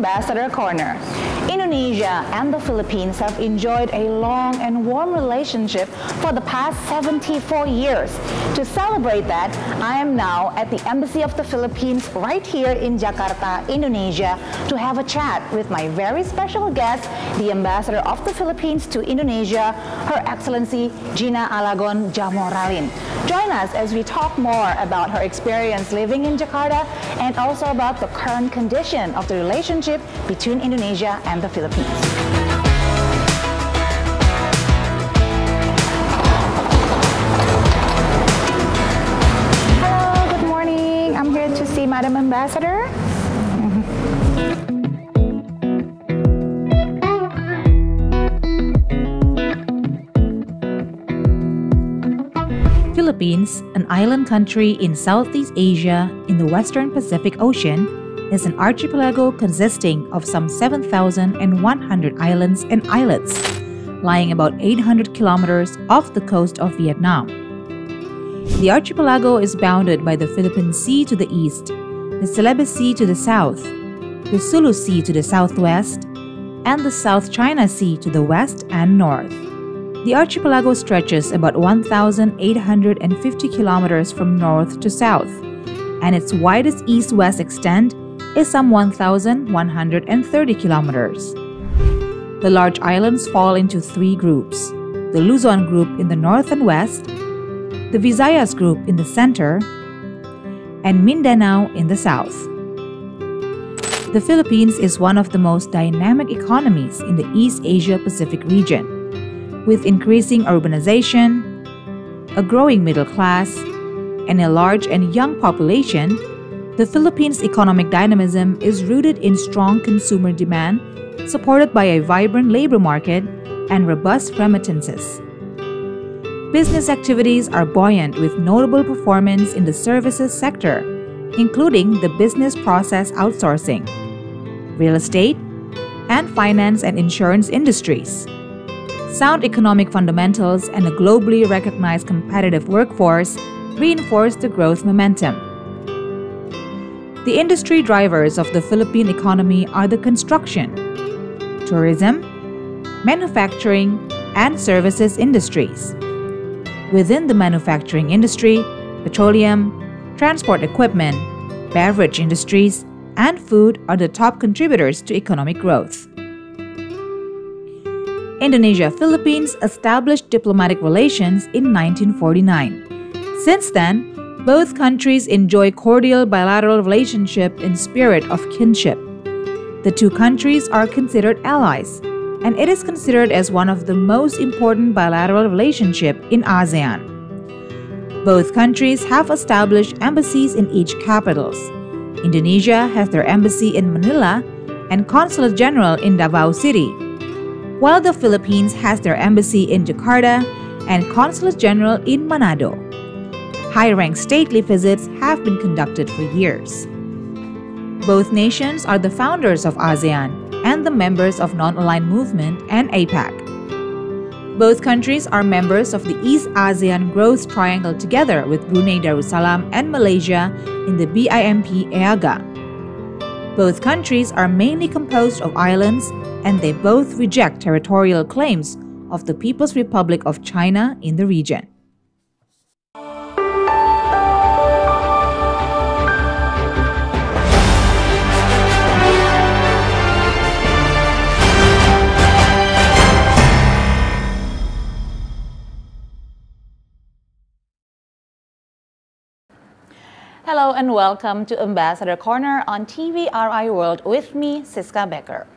Ambassador Corner. Indonesia and the Philippines have enjoyed a long and warm relationship for the past 74 years. To celebrate that, I am now at the Embassy of the Philippines right here in Jakarta, Indonesia, to have a chat with my very special guest, the Ambassador of the Philippines to Indonesia, Her Excellency Gina Alagon Jamoralin. Join us as we talk more about her experience living in Jakarta and also about the current condition of the relationship between Indonesia and the Philippines. Hello, good morning. I'm here to see Madam Ambassador. Philippines, an island country in Southeast Asia in the Western Pacific Ocean, is an archipelago consisting of some 7,100 islands and islets, lying about 800 kilometers off the coast of Vietnam. The archipelago is bounded by the Philippine Sea to the east, the Celebes Sea to the south, the Sulu Sea to the southwest, and the South China Sea to the west and north. The archipelago stretches about 1,850 kilometers from north to south, and its widest east-west extent is some 1,130 kilometers. The large islands fall into three groups: the Luzon group in the north and west, the Visayas group in the center, and Mindanao in the south. The Philippines is one of the most dynamic economies in the East Asia-Pacific region. With increasing urbanization, a growing middle class, and a large and young population, the Philippines' economic dynamism is rooted in strong consumer demand, supported by a vibrant labor market and robust remittances. Business activities are buoyant with notable performance in the services sector, including the business process outsourcing, real estate, and finance and insurance industries. Sound economic fundamentals and a globally recognized competitive workforce reinforce the growth momentum. The industry drivers of the Philippine economy are the construction, tourism, manufacturing, and services industries. Within the manufacturing industry, petroleum, transport equipment, beverage industries, and food are the top contributors to economic growth. Indonesia-Philippines established diplomatic relations in 1949. Since then, both countries enjoy cordial bilateral relationship in spirit of kinship. The two countries are considered allies, and it is considered as one of the most important bilateral relationships in ASEAN. Both countries have established embassies in each capitals. Indonesia has their embassy in Manila and consulate general in Davao City, while the Philippines has their embassy in Jakarta and consulate general in Manado. High-ranked stately visits have been conducted for years. Both nations are the founders of ASEAN and the members of Non-Aligned Movement and APEC. Both countries are members of the East ASEAN Growth Triangle together with Brunei Darussalam and Malaysia in the BIMP-EAGA. Both countries are mainly composed of islands, and they both reject territorial claims of the People's Republic of China in the region. Hello and welcome to Ambassador Corner on TVRI World with me, Cisca Becker.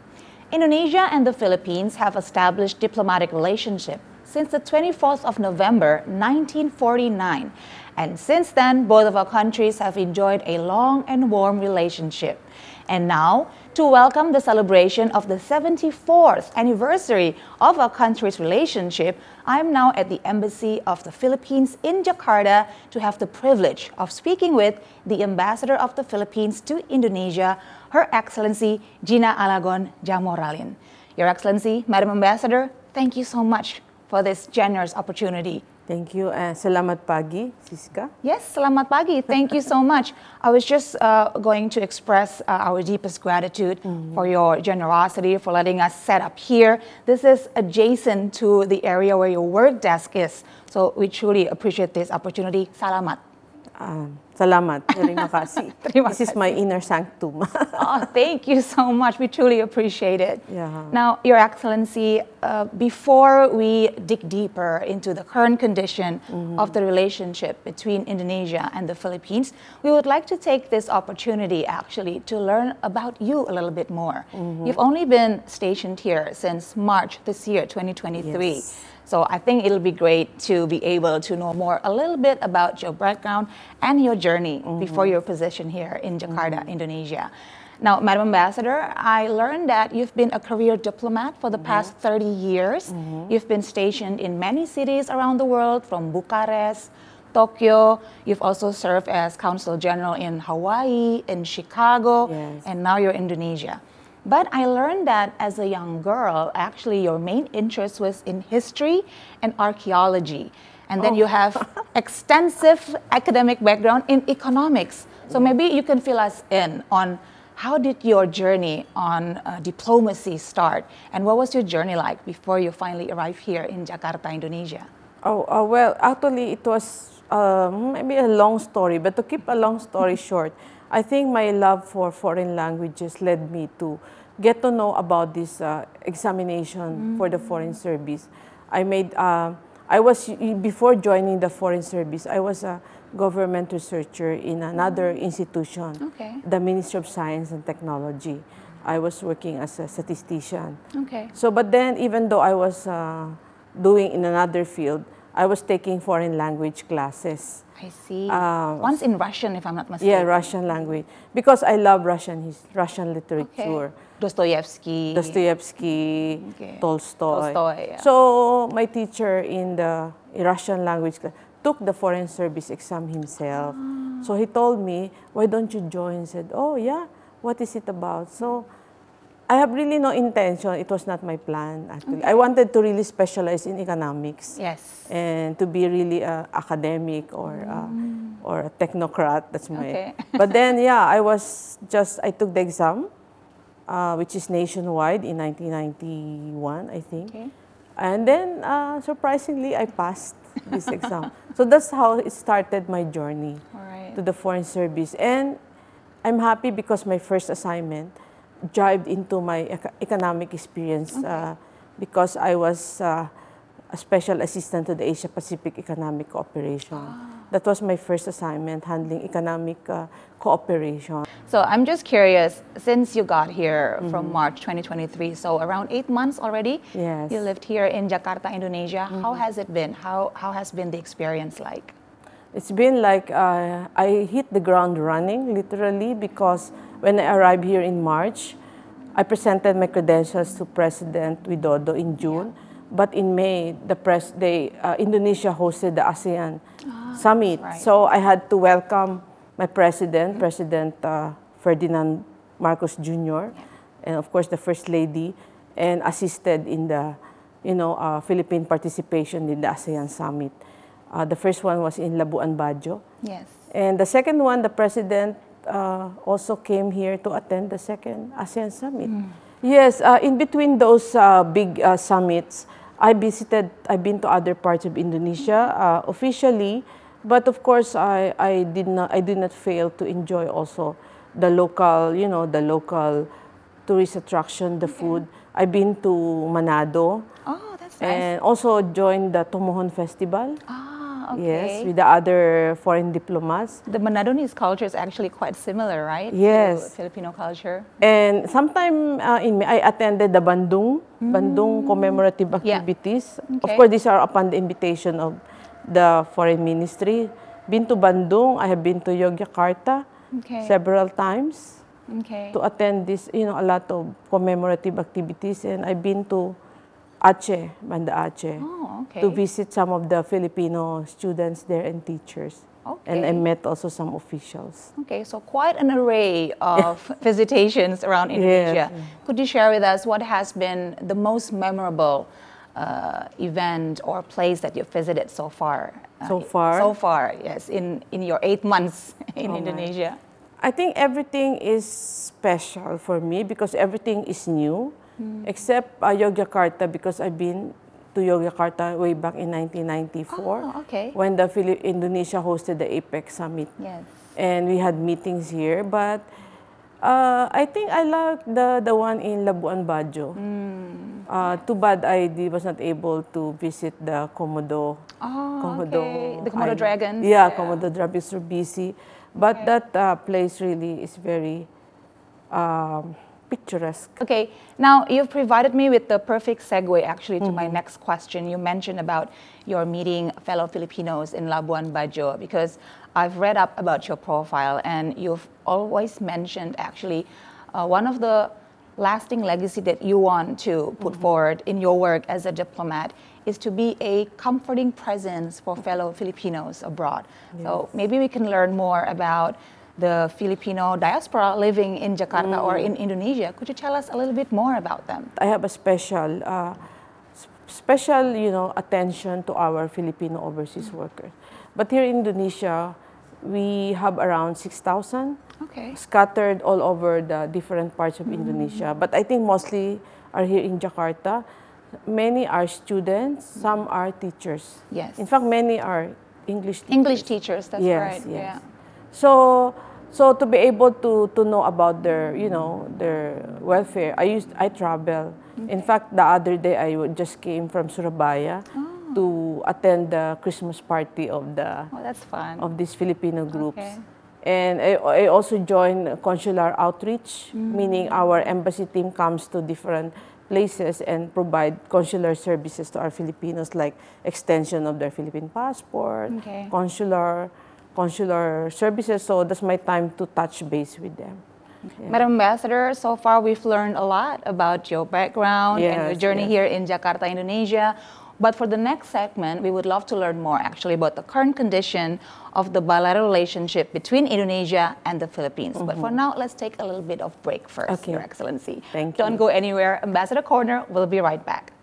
Indonesia and the Philippines have established diplomatic relationship since the 24th of November 1949, and since then both of our countries have enjoyed a long and warm relationship. And now, to welcome the celebration of the 74th anniversary of our country's relationship, I am now at the Embassy of the Philippines in Jakarta to have the privilege of speaking with the Ambassador of the Philippines to Indonesia, Her Excellency Gina Alagon Jamoralin. Your Excellency, Madam Ambassador, thank you so much for this generous opportunity Thank you. Salamat pagi, Cisca. Yes, selamat pagi. Thank you so much. I was just going to express our deepest gratitude for your generosity, for letting us set up here. This is adjacent to the area where your work desk is. So we truly appreciate this opportunity. Salamat. Salamat. Terima kasih. This is my inner sanctum. Oh, thank you so much. We truly appreciate it. Yeah. Now, Your Excellency, before we dig deeper into the current condition of the relationship between Indonesia and the Philippines, we would like to take this opportunity actually to learn about you a little bit more. You've only been stationed here since March this year, 2023. Yes. So I think it'll be great to be able to know more a little bit about your background and your journey before your position here in Jakarta, Indonesia. Now, Madam Ambassador, I learned that you've been a career diplomat for the past 30 years. You've been stationed in many cities around the world, from Bucharest, Tokyo. You've also served as Consul General in Hawaii, in Chicago, and now you're in Indonesia. But I learned that as a young girl, actually your main interest was in history and archaeology. And then you have extensive academic background in economics. So maybe you can fill us in on how did your journey on diplomacy start? And what was your journey like before you finally arrived here in Jakarta, Indonesia? Well, actually it was maybe a long story, but to keep a long story short, I think my love for foreign languages led me to get to know about this examination for the Foreign Service. Before joining the Foreign Service, I was a government researcher in another institution, the Ministry of Science and Technology. I was working as a statistician. So, but then even though I was doing in another field, I was taking foreign language classes. I see. Once in Russian, if I'm not mistaken. Yeah, Russian language. Because I love Russian literature. Dostoevsky, Tolstoy. Yeah. So my teacher in the Russian language class took the Foreign Service exam himself. So he told me, why don't you join? He said, oh yeah, what is it about? So I have really no intention. It was not my plan, actually. I wanted to really specialize in economics. Yes. And to be really academic or a technocrat. That's my... But then, yeah, I took the exam, which is nationwide in 1991, I think. And then, surprisingly, I passed this exam. So that's how it started my journey to the Foreign Service. And I'm happy because my first assignment dived into my economic experience because I was a special assistant to the Asia-Pacific Economic Cooperation. That was my first assignment, handling economic cooperation. So I'm just curious, since you got here from March 2023, so around 8 months already, you lived here in Jakarta, Indonesia. How has it been? How has been the experience like? It's been like I hit the ground running, literally, because when I arrived here in March, I presented my credentials to President Widodo in June. But in May, Indonesia hosted the ASEAN Summit. So I had to welcome my president, President Ferdinand Marcos Jr., and of course the First Lady, and assisted in the Philippine participation in the ASEAN Summit. The first one was in Labuan Bajo. Yes. And the second one, the President also came here to attend the second ASEAN Summit. Yes, in between those big summits, I've been to other parts of Indonesia officially, but of course I did not fail to enjoy also the local, the local tourist attraction, the food. I've been to Manado. Oh, that's nice. And also joined the Tomohon Festival. Okay. Yes, with the other foreign diplomats. The Manadonese culture is actually quite similar, right? Yes. To Filipino culture. And sometime in May, I attended the Bandung commemorative activities. Of course, these are upon the invitation of the Foreign Ministry. Been to Bandung, I have been to Yogyakarta several times to attend this, a lot of commemorative activities. And I've been to Aceh, Banda Aceh, to visit some of the Filipino students there and teachers. And I met also some officials. Okay, so quite an array of visitations around Indonesia. Could you share with us what has been the most memorable event or place that you've visited so far? So far? So far, yes, in your 8 months in Indonesia. I think everything is special for me because everything is new, except Yogyakarta, because I've been to Yogyakarta way back in 1994 when the Indonesia hosted the APEC summit. Yes. And we had meetings here, but I think I like the one in Labuan Bajo. Too bad I was not able to visit the Komodo. The Komodo dragons. Yeah, Komodo dragons are busy. But that place really is very picturesque. Okay, now you've provided me with the perfect segue actually to my next question. You mentioned about your meeting fellow Filipinos in Labuan Bajo, because I've read up about your profile and you've always mentioned actually one of the lasting legacy that you want to put forward in your work as a diplomat is to be a comforting presence for fellow Filipinos abroad. Yes. So maybe we can learn more about the Filipino diaspora living in Jakarta or in Indonesia. Could you tell us a little bit more about them? I have a special, attention to our Filipino overseas workers. But here in Indonesia, we have around 6,000 scattered all over the different parts of Indonesia. But I think mostly are here in Jakarta. Many are students, some are teachers. Yes. In fact, many are English teachers. English teachers, that's right. Yes. Yeah. So to be able to know about their, their welfare, I travel. In fact, the other day I just came from Surabaya to attend the Christmas party of that's fun. Of these Filipino groups. And I also joined consular outreach, meaning our embassy team comes to different places and provide consular services to our Filipinos, like extension of their Philippine passport, consular services. So that's my time to touch base with them. Madam Ambassador, so far we've learned a lot about your background and your journey here in Jakarta, Indonesia. But for the next segment, we would love to learn more actually about the current condition of the bilateral relationship between Indonesia and the Philippines. But for now, let's take a little bit of break first, Your Excellency. Thank you. Don't go anywhere. Ambassador Corner will be right back.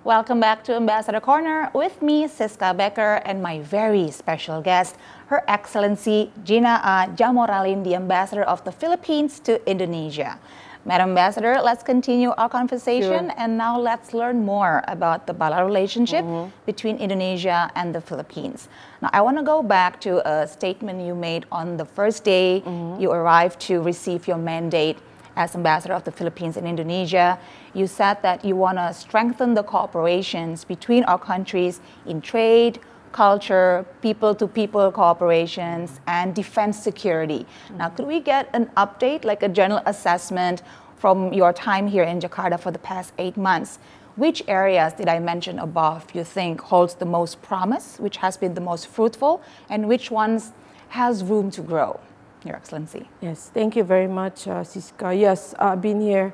Welcome back to Ambassador Corner with me, Cisca Becker, and my very special guest, Her Excellency Gina Jamoralin, the Ambassador of the Philippines to Indonesia. Madam Ambassador, let's continue our conversation, and now let's learn more about the bilateral relationship between Indonesia and the Philippines. Now, I want to go back to a statement you made on the first day you arrived to receive your mandate as Ambassador of the Philippines in Indonesia. You said that you want to strengthen the cooperations between our countries in trade, culture, people-to-people cooperations, and defense security. Now, could we get an update, like a general assessment from your time here in Jakarta for the past 8 months? Which areas did I mention above you think holds the most promise, which has been the most fruitful, and which ones has room to grow, Your Excellency? Yes, thank you very much, Cisca. Yes, I've been here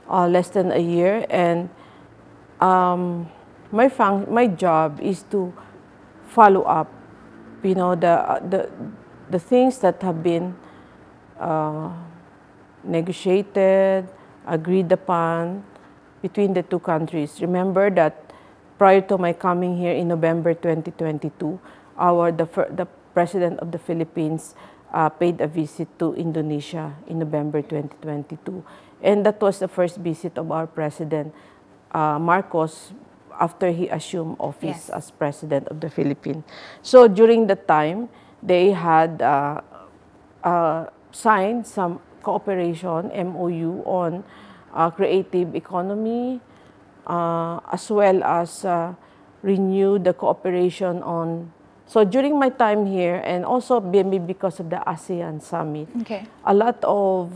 less than a year, and my job is to follow up, the things that have been negotiated, agreed upon between the two countries. Remember that prior to my coming here in November 2022, the President of the Philippines paid a visit to Indonesia in November 2022. And that was the first visit of our President Marcos after he assumed office as President of the Philippines. So during that time, they had signed some cooperation, MOU, on creative economy, as well as renew the cooperation on So during my time here, and also maybe because of the ASEAN summit, a lot of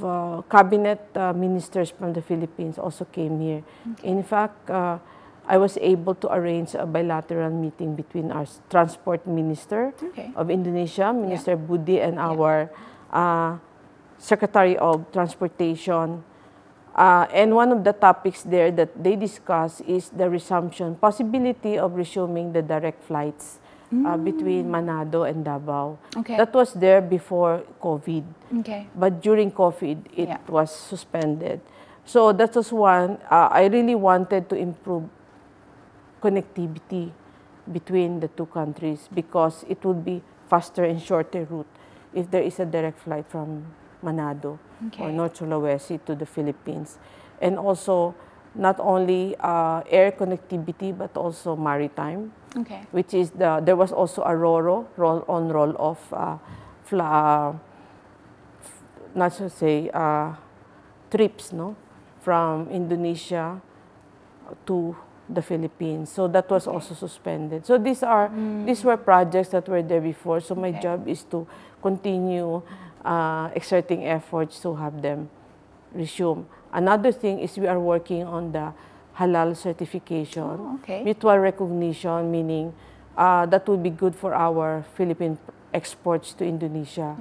cabinet ministers from the Philippines also came here. In fact, I was able to arrange a bilateral meeting between our transport minister of Indonesia, Minister Budi, and our Secretary of Transportation. And one of the topics there that they discuss is the possibility of resuming the direct flights between Manado and Davao. That was there before COVID. But during COVID, it was suspended. So that was one, I really wanted to improve connectivity between the two countries because it would be faster and shorter route if there is a direct flight from Manado or North Sulawesi to the Philippines. And also, not only air connectivity, but also maritime, which is there was also a RORO, roll-on, roll-off, not to say, trips, no, from Indonesia to the Philippines. So that was also suspended. So these were projects that were there before. So my job is to continue exerting efforts to have them resume. Another thing is we are working on the halal certification, mutual recognition, meaning that would be good for our Philippine exports to Indonesia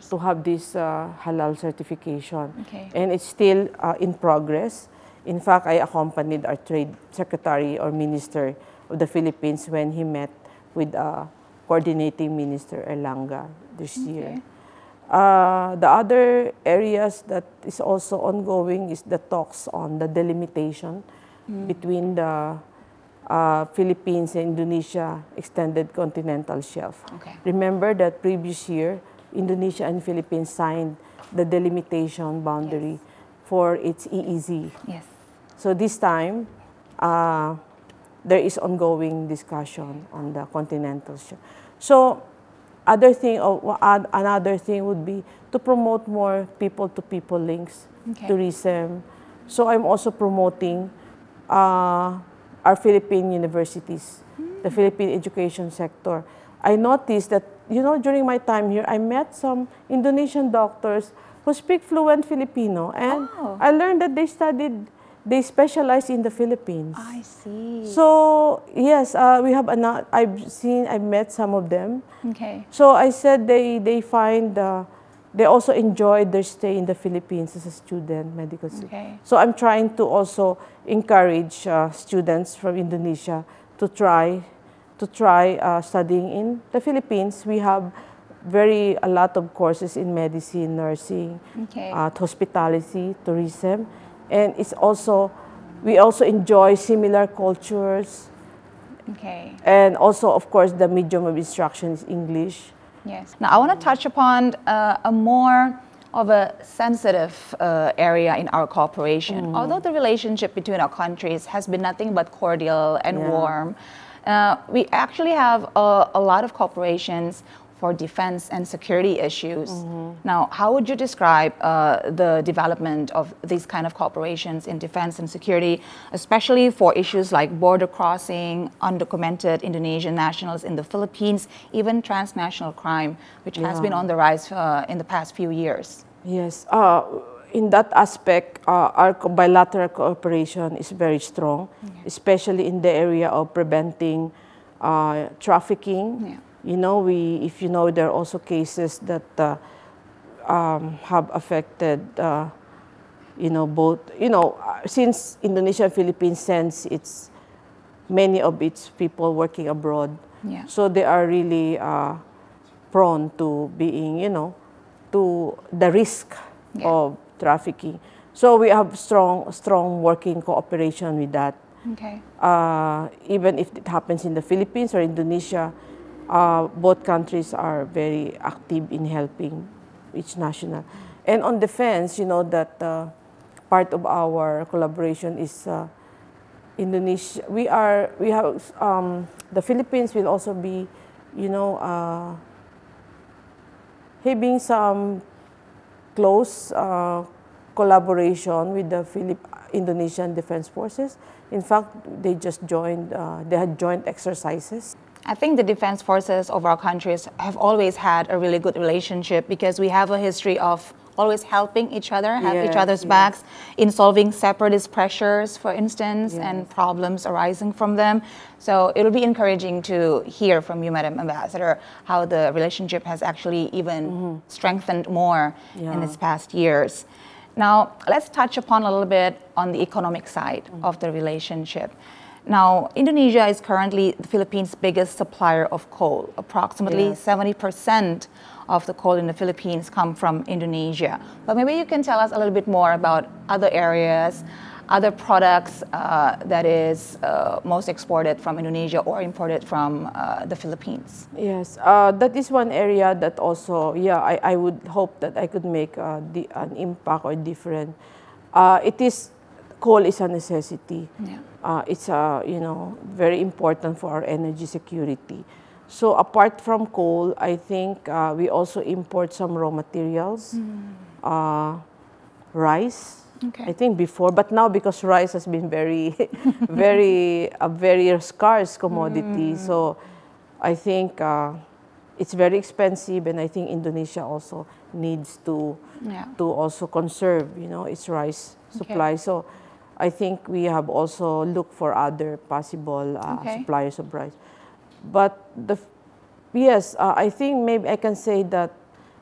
to have this halal certification. And it's still in progress. In fact, I accompanied our Trade Secretary or Minister of the Philippines when he met with Coordinating Minister Erlanga this year. The other areas that is also ongoing is the talks on the delimitation between the Philippines and Indonesia extended continental shelf. Remember that previous year, Indonesia and Philippines signed the delimitation boundary for its EEZ. So this time, there is ongoing discussion on the continental shelf. So another thing would be to promote more people-to-people links, tourism. So I'm also promoting our Philippine universities, the Philippine education sector. I noticed that, you know, during my time here, I met some Indonesian doctors who speak fluent Filipino, and I learned that they specialize in the Philippines. I see. So yes, I've met some of them. So I said they also enjoyed their stay in the Philippines as a student, medical student. So I'm trying to also encourage students from Indonesia to try studying in the Philippines. We have a lot of courses in medicine, nursing, hospitality, tourism, and we also enjoy similar cultures. And also, of course, the medium of instruction is English. Now, I want to touch upon a more of a sensitive area in our cooperation. Although the relationship between our countries has been nothing but cordial and warm, we actually have a lot of cooperations for defense and security issues. Now, how would you describe the development of these kind of cooperations in defense and security, especially for issues like border crossing, undocumented Indonesian nationals in the Philippines, even transnational crime, which has been on the rise in the past few years? Yes, in that aspect, our bilateral cooperation is very strong, especially in the area of preventing trafficking. You know, if you know, there are also cases that have affected, since Indonesia and Philippines sends many of its people working abroad, so they are really prone to being, to the risk of trafficking. So we have strong working cooperation with that. Even if it happens in the Philippines or Indonesia, both countries are very active in helping each national. And on defense, you know that part of our collaboration is Indonesia. We have the Philippines will also be, having some close collaboration with the Indonesian Defense Forces. In fact, they just joined. They had joint exercises. I think the defense forces of our countries have always had a really good relationship because we have a history of always helping each other, have each other's backs in solving separatist pressures, for instance, and problems arising from them. So it will be encouraging to hear from you, Madam Ambassador, how the relationship has actually even strengthened more in these past years. Now, let's touch upon a little bit on the economic side of the relationship. Now, Indonesia is currently the Philippines' biggest supplier of coal. Approximately 70% of the coal in the Philippines come from Indonesia. But maybe you can tell us a little bit more about other areas, other products that is most exported from Indonesia or imported from the Philippines. Yes, that is one area that also, I would hope that I could make an impact or different. Coal is a necessity. It's very important for our energy security. So apart from coal, I think we also import some raw materials, rice. I think before, but now because rice has been very, very scarce commodity. So I think it's very expensive, and I think Indonesia also needs to also conserve, its rice supply. So I think we have also looked for other possible suppliers of rice. But I think maybe I can say that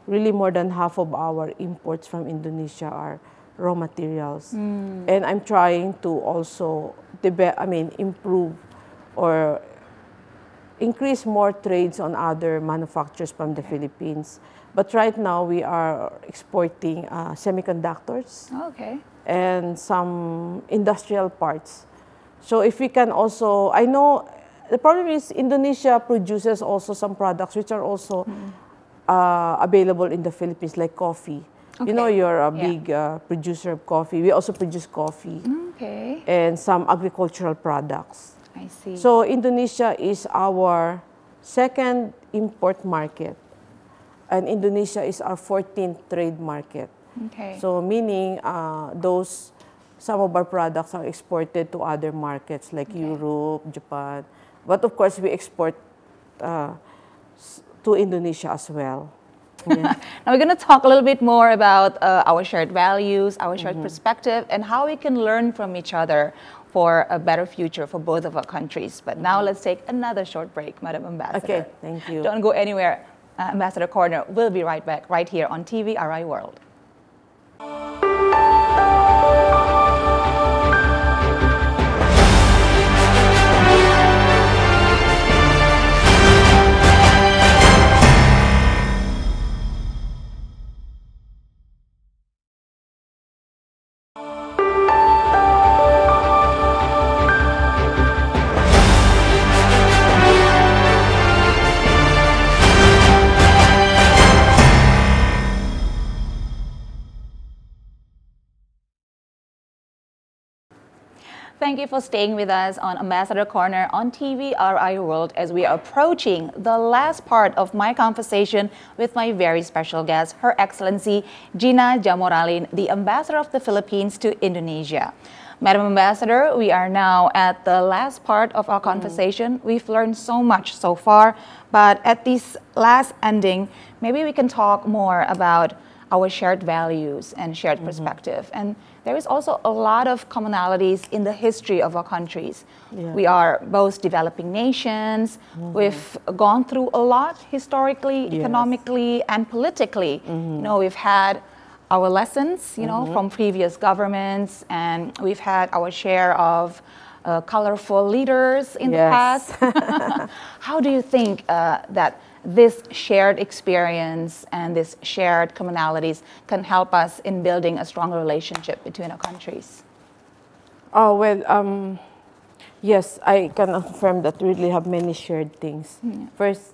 really more than half of our imports from Indonesia are raw materials. And I'm trying to also improve or increase more trades on other manufacturers from the Philippines. But right now we are exporting semiconductors and some industrial parts. So if we can also, I know the problem is Indonesia produces also some products which are also available in the Philippines, like coffee. You know, you're a big producer of coffee. We also produce coffee and some agricultural products. I see. So Indonesia is our second import market, and Indonesia is our 14th trade market. So meaning some of our products are exported to other markets like Europe, Japan. But of course, we export to Indonesia as well. Now we're going to talk a little bit more about our shared values, our shared perspective, and how we can learn from each other for a better future for both of our countries. But now let's take another short break, Madam Ambassador. Okay, thank you. Don't go anywhere. Ambassador Corner will be right back, right here on TVRI World. Thank you for staying with us on Ambassador Corner on TVRI World as we are approaching the last part of my conversation with my very special guest, Her Excellency Gina Jamoralin, the Ambassador of the Philippines to Indonesia. Madam Ambassador, we are now at the last part of our conversation. We've learned so much so far, but at this last ending, maybe we can talk more about our shared values and shared perspective. And there is also a lot of commonalities in the history of our countries. We are both developing nations. We've gone through a lot historically, economically, and politically. You know, we've had our lessons, from previous governments, and we've had our share of colorful leaders in the past. How do you think that this shared experience and this shared commonalities can help us in building a stronger relationship between our countries? Oh, well, yes, I can affirm that we really have many shared things. First,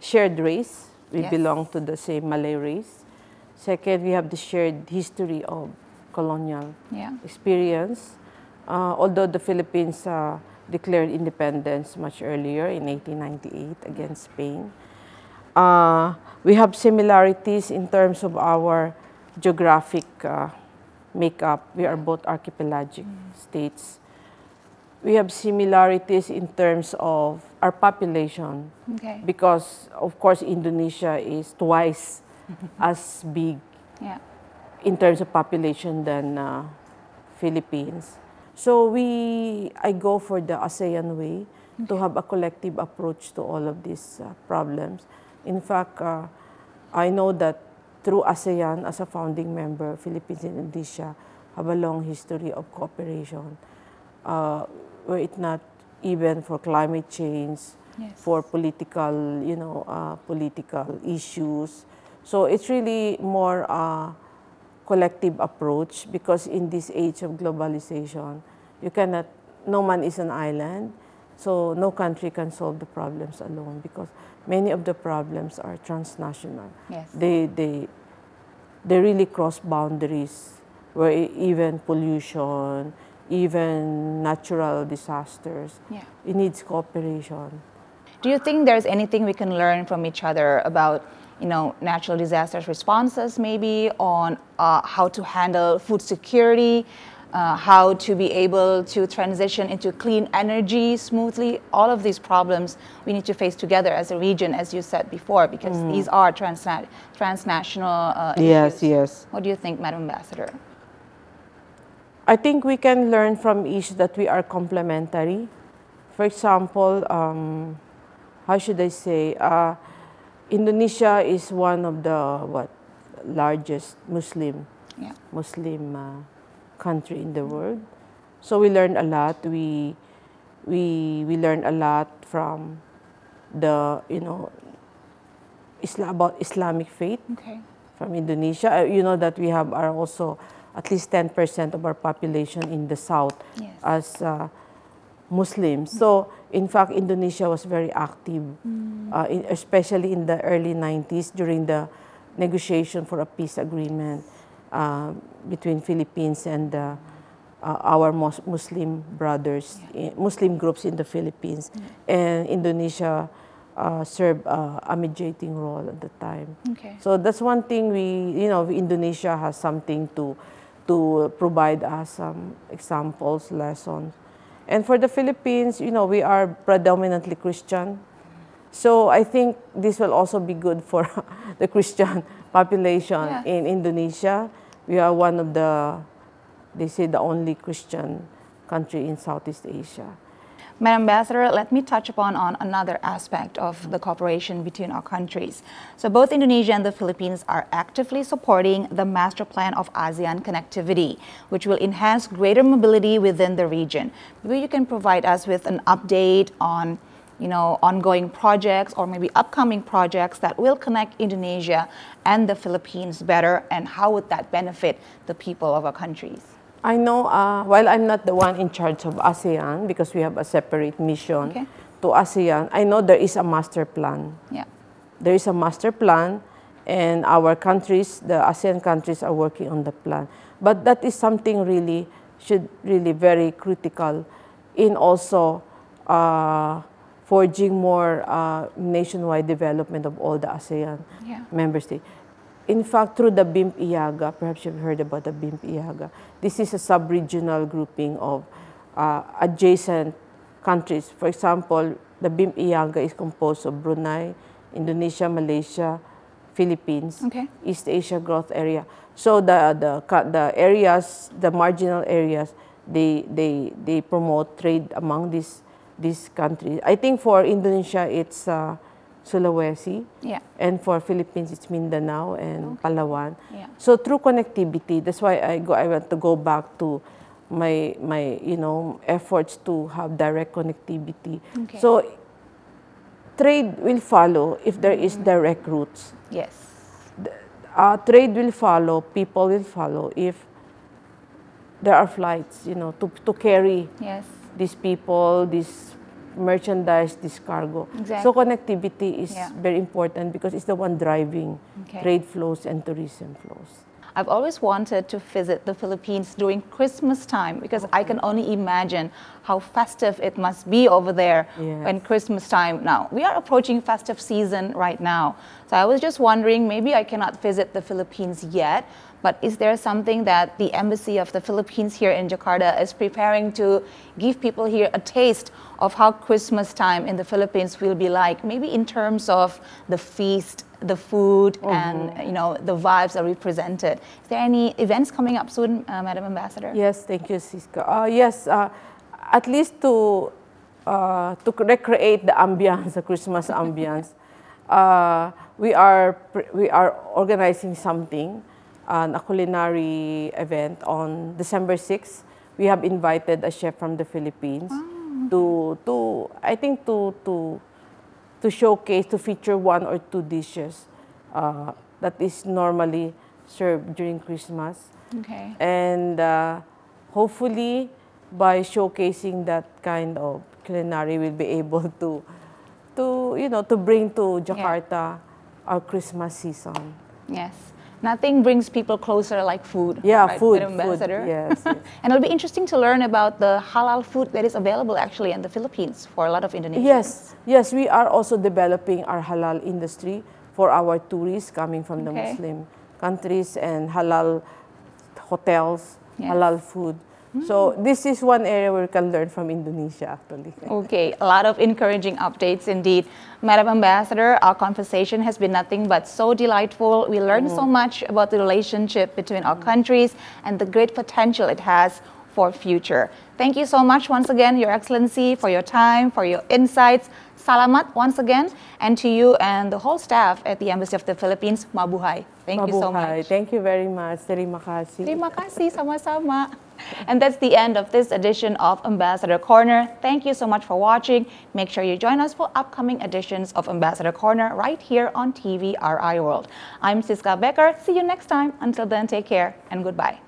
shared race. We belong to the same Malay race. Second, we have the shared history of colonial experience. Although the Philippines declared independence much earlier in 1898 against Spain, we have similarities in terms of our geographic makeup. We are both archipelagic states. we have similarities in terms of our population. Okay. Because, of course, Indonesia is twice as big in terms of population than Philippines. So I go for the ASEAN way to have a collective approach to all of these problems. In fact, I know that through ASEAN, as a founding member, Philippines and Indonesia have a long history of cooperation, were it not even for climate change, for political, political issues. So it's really more collective approach, because in this age of globalization, no man is an island, so no country can solve the problems alone, because many of the problems are transnational. Yes. They really cross boundaries, where even pollution, even natural disasters, it needs cooperation. Do you think there's anything we can learn from each other about, natural disasters responses, maybe on how to handle food security, how to be able to transition into clean energy smoothly? All of these problems we need to face together as a region, as you said before, because these are transnational issues. Yes. What do you think, Madam Ambassador? I think we can learn from each that we are complementary. For example, how should I say? Indonesia is one of the largest Muslim country in the world. So we learned a lot. We learned a lot from the about Islamic faith from Indonesia. You know that we are also at least 10% of our population in the south as Muslims. So in fact, Indonesia was very active, especially in the early 90s during the negotiation for a peace agreement between Philippines and our Muslim brothers, Muslim groups in the Philippines. And Indonesia served a mediating role at the time. So that's one thing Indonesia has something to provide us some examples, lessons. And for the Philippines, we are predominantly Christian. So I think this will also be good for the Christian population in Indonesia. We are one of they say the only Christian country in Southeast Asia. Madam Ambassador, let me touch upon another aspect of the cooperation between our countries. So both Indonesia and the Philippines are actively supporting the Master Plan of ASEAN Connectivity, which will enhance greater mobility within the region. Maybe you can provide us with an update on ongoing projects or maybe upcoming projects that will connect Indonesia and the Philippines better, and how would that benefit the people of our countries? I know, while I'm not the one in charge of ASEAN, because we have a separate mission to ASEAN, I know there is a master plan. There is a master plan, and our countries, the ASEAN countries, are working on the plan. But that is something really very critical in also forging more nationwide development of all the ASEAN member states. In fact, through the BIMP-IAGA, perhaps you've heard about the BIMP-IAGA, this is a sub-regional grouping of adjacent countries. For example, the BIMP-IAGA is composed of Brunei, Indonesia, Malaysia, Philippines, East Asia Growth Area. So the areas, the marginal areas, they promote trade among these countries. I think for Indonesia, it's Sulawesi, and for Philippines, it's Mindanao and Palawan. So through connectivity, that's why I want to go back to my efforts to have direct connectivity. So trade will follow if there is direct routes. Trade will follow, people will follow if there are flights, to carry these people, this merchandise, this cargo. So connectivity is very important, because it's the one driving trade flows and tourism flows. I've always wanted to visit the Philippines during Christmas time because I can only imagine how festive it must be over there when Christmas time. Now, we are approaching festive season right now. So I was just wondering, maybe I cannot visit the Philippines yet, but is there something that the Embassy of the Philippines here in Jakarta is preparing to give people here a taste of how Christmas time in the Philippines will be like, maybe in terms of the feast, the food, and the vibes that are represented? Is there any events coming up soon, Madam Ambassador? Yes, thank you, Cisca. Yes, at least to recreate the ambience, the Christmas ambience, we are organizing something, a culinary event on December 6th. We have invited a chef from the Philippines to showcase, to feature 1 or 2 dishes that is normally served during Christmas. Okay. And hopefully, by showcasing that kind of culinary, we'll be able to bring to Jakarta our Christmas season. Yes. Nothing brings people closer like food. Yeah, right, food. Ambassador? Food, yes. And it'll be interesting to learn about the halal food that is available actually in the Philippines for a lot of Indonesians. Yes, we are also developing our halal industry for our tourists coming from the Muslim countries, and halal hotels, halal food. So this is one area where we can learn from Indonesia, actually. Okay, a lot of encouraging updates indeed. Madam Ambassador, our conversation has been nothing but so delightful. We learned so much about the relationship between our countries and the great potential it has for future. Thank you so much once again, Your Excellency, for your time, for your insights. Salamat once again, and to you and the whole staff at the Embassy of the Philippines, mabuhay. Thank you so much. Thank you very much. Terima kasih. Terima kasih, sama-sama. And that's the end of this edition of Ambassador Corner. Thank you so much for watching. Make sure you join us for upcoming editions of Ambassador Corner right here on TVRI World. I'm Cisca Becker. See you next time. Until then, take care and goodbye.